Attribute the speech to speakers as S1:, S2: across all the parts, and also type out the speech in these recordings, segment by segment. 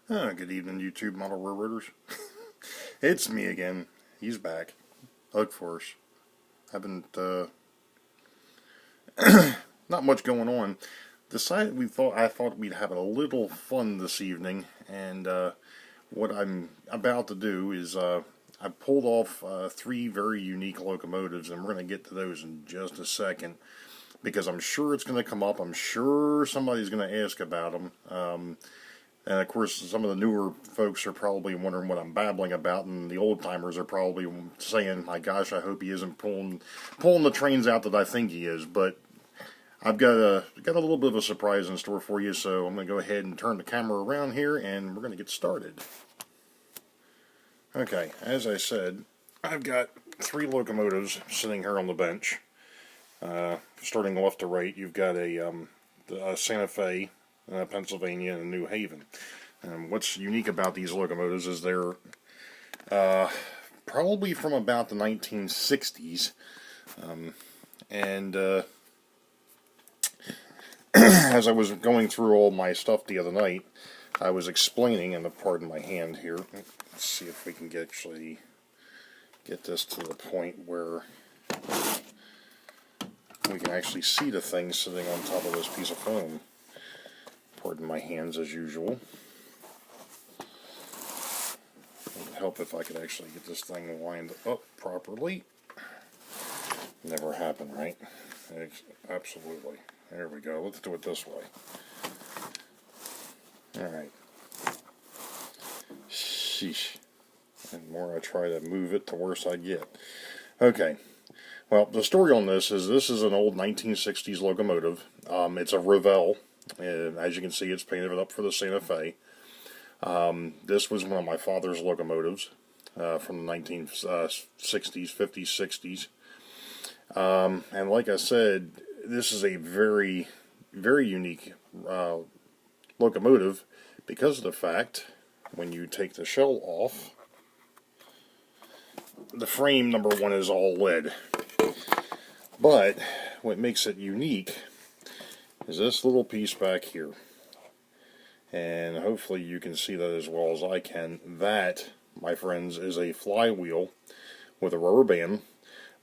S1: Good evening, YouTube model railroaders. It's me again. He's back. Ugg Force. Haven't, not much going on. I thought we'd have a little fun this evening, and what I'm about to do is I pulled off three very unique locomotives, and we're going to get to those in just a second, because I'm sure it's going to come up. I'm sure somebody's going to ask about them. And of course, some of the newer folks are probably wondering what I'm babbling about, and the old timers are probably saying, "My gosh, I hope he isn't pulling the trains out that I think he is." But I've got a little bit of a surprise in store for you, so I'm going to go ahead and turn the camera around here, and we're going to get started. Okay, as I said, I've got three locomotives sitting here on the bench. Starting left to right, you've got a Santa Fe, Pennsylvania, and New Haven. And what's unique about these locomotives is they're probably from about the 1960s. And as I was going through all my stuff the other night, I was explaining, and pardon my hand here, let's see if we can actually get this to the point where we can actually see the thing sitting on top of this piece of foam. Pardon my hands as usual. It would help if I could actually get this thing lined up properly. Never happened, right? Absolutely. There we go. Let's do it this way. Alright. Sheesh. And the more I try to move it, the worse I get. Okay. Well, the story on this is an old 1960s locomotive. It's a Revell. As you can see, it's painted up for the Santa Fe. This was one of my father's locomotives from the 1960s, 50s, 60s. And like I said, this is a very, very unique locomotive because of the fact when you take the shell off, the frame, number one, is all lead. But what makes it unique is this little piece back here, and hopefully you can see that as well as I can. That, my friends, is a flywheel with a rubber band.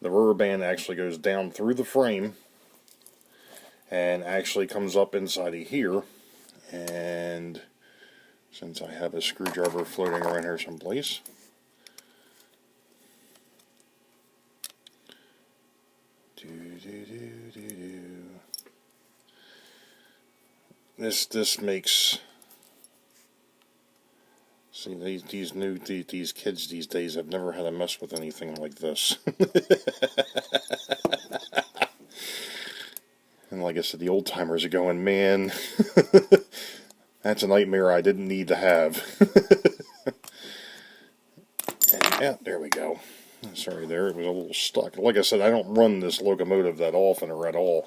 S1: The rubber band actually goes down through the frame and actually comes up inside of here. And since I have a screwdriver floating around here someplace, This makes, see, these kids these days have never had to mess with anything like this. And like I said, the old timers are going, man, that's a nightmare I didn't need to have. And yeah, there we go. Sorry there, it was a little stuck. Like I said, I don't run this locomotive that often or at all.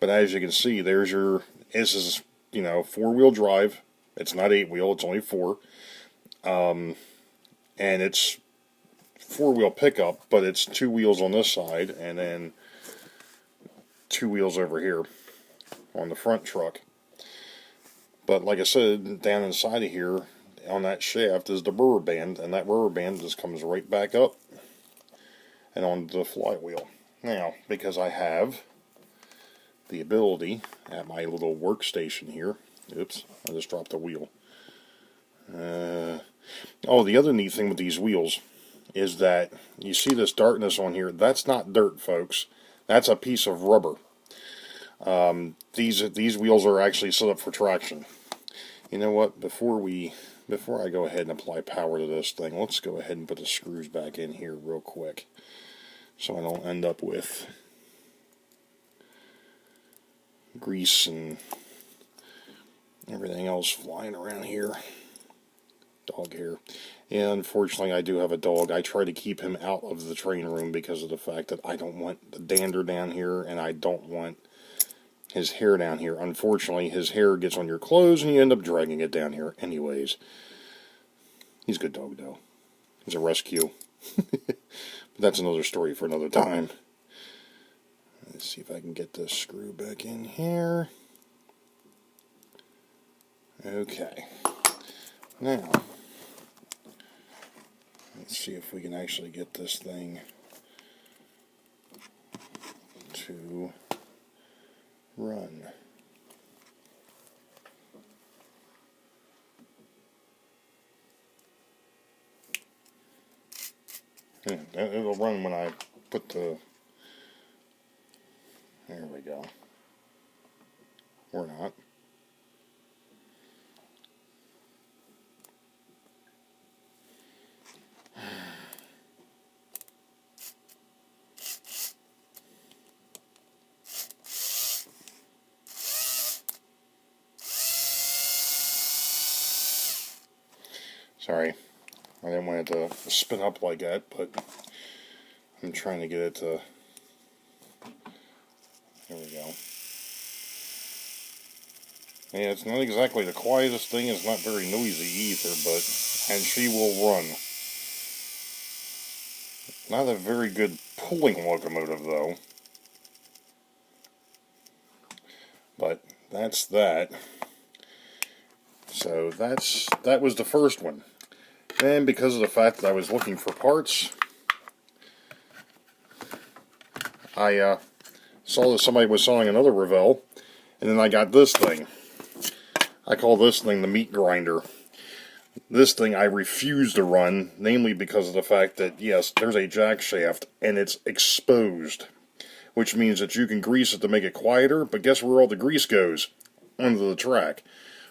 S1: But as you can see, this is, you know, four-wheel drive. It's not eight-wheel, it's only four. And it's four-wheel pickup, but it's two wheels on this side and then two wheels over here on the front truck. But like I said, down inside of here on that shaft is the rubber band, and that rubber band just comes right back up and onto the flywheel. Now, because I have the ability at my little workstation here, oops, I just dropped the wheel. Oh, the other neat thing with these wheels is that you see this darkness on here. That's not dirt, folks. That's a piece of rubber. These wheels are actually set up for traction. You know what? Before I go ahead and apply power to this thing, let's go ahead and put the screws back in here real quick, so I don't end up with grease and everything else flying around here. Dog hair. Yeah, unfortunately I do have a dog. I try to keep him out of the train room because of the fact that I don't want the dander down here, and I don't want his hair down here. Unfortunately, his hair gets on your clothes and you end up dragging it down here anyways. He's a good dog though. He's a rescue. But that's another story for another time. Let's see if I can get this screw back in here. Okay. Now, let's see if we can actually get this thing to run. Yeah, it'll run when I put the... There we go. Or not. Sorry, I didn't want it to spin up like that, but I'm trying to get it to... There we go. Yeah, it's not exactly the quietest thing, it's not very noisy either, but... And she will run. Not a very good pulling locomotive, though. But that's that. So that was the first one. And because of the fact that I was looking for parts, I saw that somebody was selling another Revell, and then I got this thing. I call this thing the meat grinder. This thing I refuse to run, namely because of the fact that, yes, there's a jack shaft, and it's exposed. Which means that you can grease it to make it quieter, but guess where all the grease goes? Onto the track.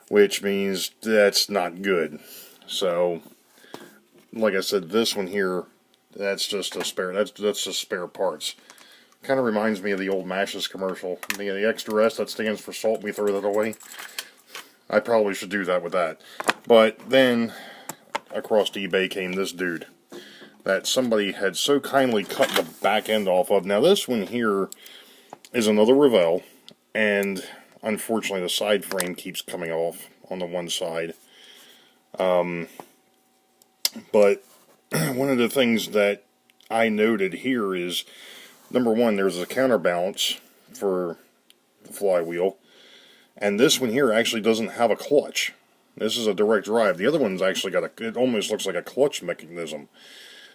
S1: Which means that's not good. So... Like I said, this one here, that's just a spare. That's just spare parts. Kind of reminds me of the old Mashes commercial. The extra S that stands for salt. We throw that away. I probably should do that with that. But then across eBay came this dude that somebody had so kindly cut the back end off of. Now this one here is another Revell, and unfortunately the side frame keeps coming off on the one side. But one of the things that I noted here is, number one, there's a counterbalance for the flywheel, and this one here actually doesn't have a clutch. This is a direct drive. The other one's actually got it almost looks like a clutch mechanism.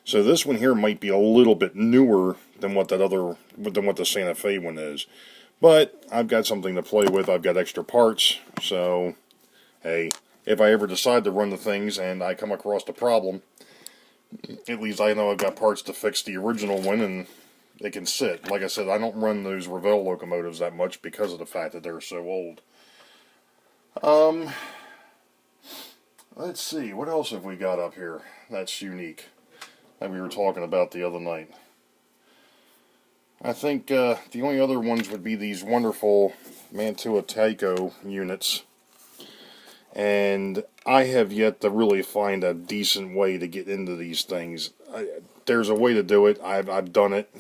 S1: So this one here might be a little bit newer than what the Santa Fe one is. But I've got something to play with. I've got extra parts, so hey, if I ever decide to run the things and I come across a problem, at least I know I've got parts to fix the original one and it can sit. Like I said, I don't run those Revell locomotives that much because of the fact that they're so old. Let's see, what else have we got up here that's unique that we were talking about the other night? I think the only other ones would be these wonderful Mantua Taiko units. And I have yet to really find a decent way to get into these things. There's a way to do it. I've done it,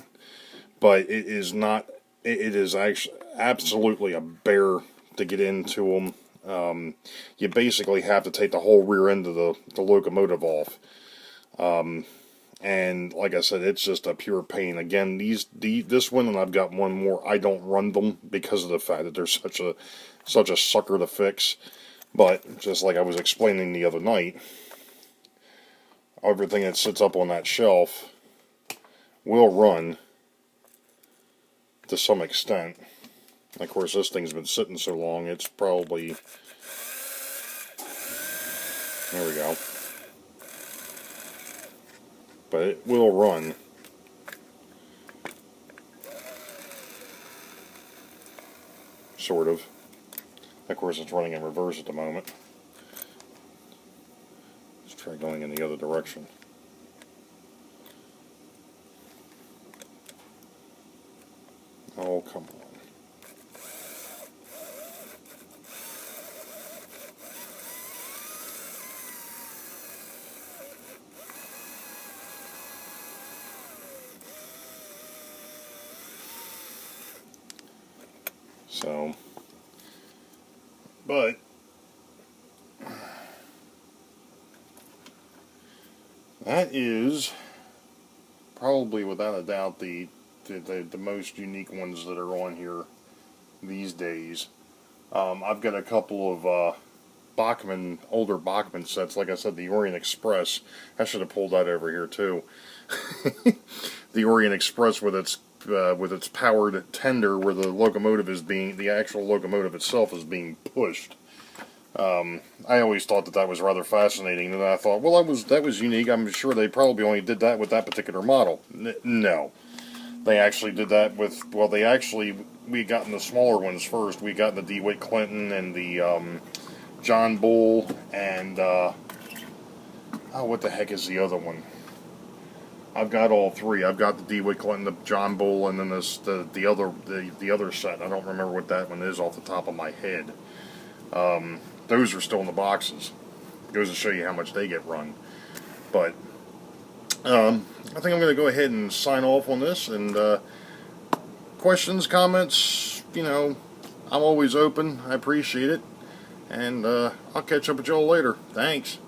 S1: but it is not. It is actually absolutely a bear to get into them. You basically have to take the whole rear end of the locomotive off. And like I said, it's just a pure pain. Again, this one, and I've got one more. I don't run them because of the fact that they're such a sucker to fix. But, just like I was explaining the other night, everything that sits up on that shelf will run to some extent. Of course, this thing's been sitting so long, it's probably... There we go. But it will run. Sort of. Of course, it's running in reverse at the moment. Let's try going in the other direction. Oh, come on. So... But that is probably without a doubt the most unique ones that are on here these days. I've got a couple of Bachmann, older Bachmann sets. Like I said, the Orient Express. I should have pulled that over here too. The Orient Express with its powered tender, where the locomotive is being, the actual locomotive itself is being pushed. I always thought that was rather fascinating, and I thought, well, that was unique. I'm sure they probably only did that with that particular model. No. They actually did that with, well, we got in the smaller ones first. We got in the DeWitt Clinton and the John Bull, and, oh, what the heck is the other one? I've got all three. I've got the DeWitt Clinton, the John Bull, and then the other set. I don't remember what that one is off the top of my head. Those are still in the boxes. Goes to show you how much they get run. But I think I'm going to go ahead and sign off on this. And questions, comments, I'm always open. I appreciate it. And I'll catch up with y'all later. Thanks.